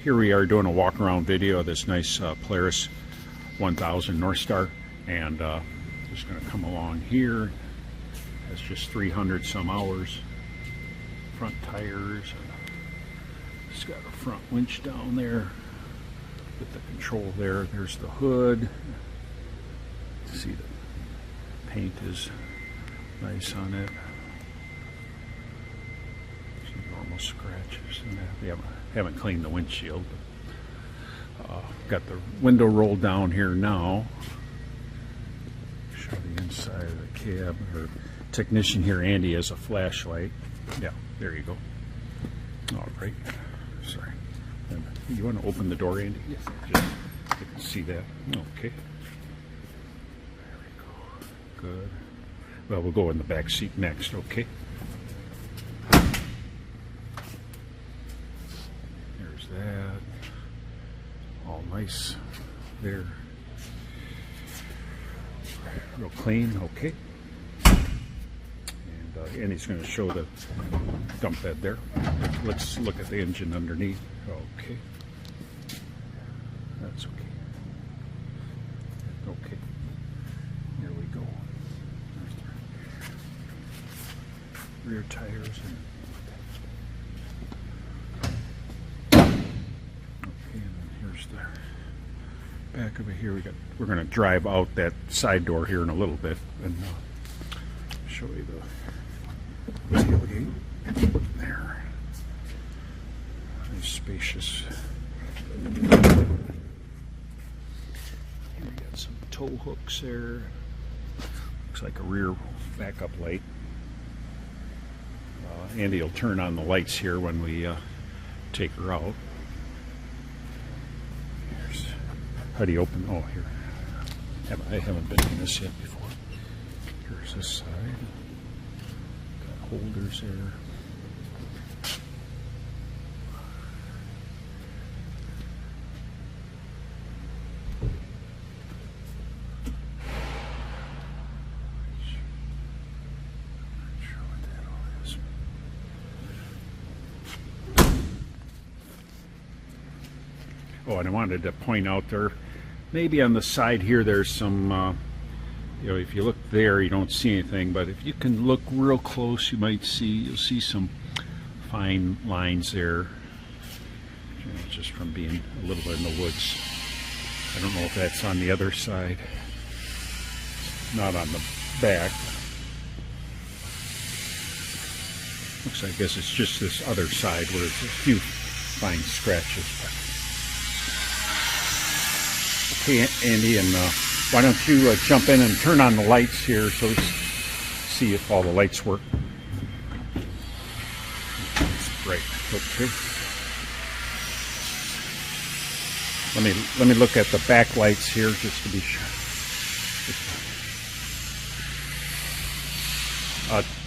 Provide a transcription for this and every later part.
Here we are doing a walk around video of this nice Polaris 1000 Northstar, and just going to come along here. That's just 300 some hours. Front tires. It's got a front winch down there with the control there. There's the hood. See, the paint is nice on it. See normal scratches in that. We haven't cleaned the windshield. Got the window rolled down here now. Show the inside of the cab. Our technician here, Andy, has a flashlight. Yeah, there you go. All right. Sorry. You want to open the door, Andy? Yes. Just you can see that. Okay. There we go. Good. Well, we'll go in the back seat next. Okay. There's that. All nice there. Real clean. Okay. And he's going to show the dump bed there. Let's look at the engine underneath. Okay. That's okay. Okay. Here we go. Rear tires. Okay, and then here's the back of it here. We're going to drive out that side door here in a little bit and show you the tailgate there. Nice spacious. Here we got some tow hooks there. Looks like a rear backup light. Andy will turn on the lights here when we take her out. How do you open? Oh, here. I haven't been in this yet before. Here's this side. Holders there. Oh, and I wanted to point out there, maybe on the side here, there's some you know, if you look there, you don't see anything, but if you can look real close, you'll see some fine lines there, you know, just from being a little bit in the woods. I don't know if that's on the other side, not on the back. Looks like, I guess it's just this other side where there's a few fine scratches. Okay, Andy, and why don't you jump in and turn on the lights here so we see if all the lights work. That's great. Okay. Let me look at the back lights here just to be sure.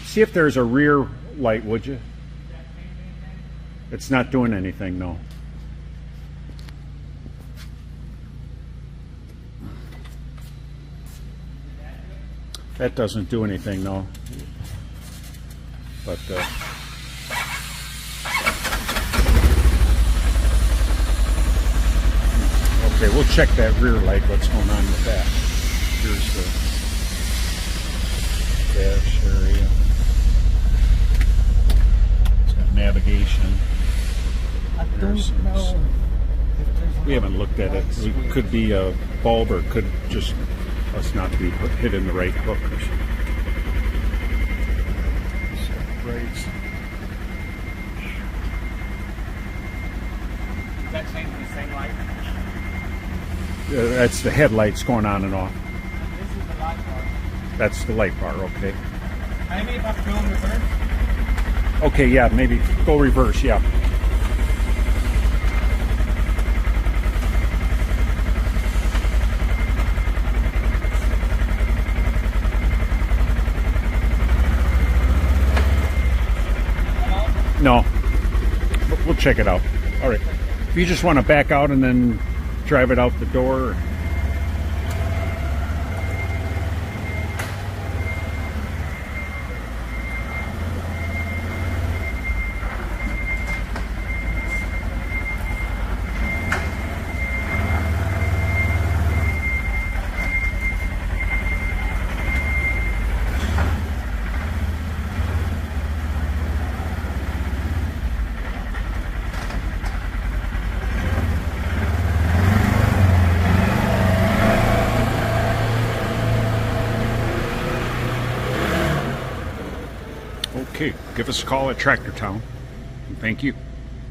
See if there's a rear light, would you? It's not doing anything, no. That doesn't do anything, no. But okay, we'll check that rear light. What's going on with that? Here's the dash area. It's got navigation. I don't know. We haven't looked at it. It could be a bulb, or it could just us not be hit in the right hook or something. Brakes. Is that changing the same light? That's the headlights going on and off. This is the light bar. That's the light bar, okay. Maybe if I go in reverse? Okay, yeah, maybe go reverse, yeah. No, we'll check it out. All right. If you just want to back out and then drive it out the door. Okay, give us a call at Tractor Town. Thank you.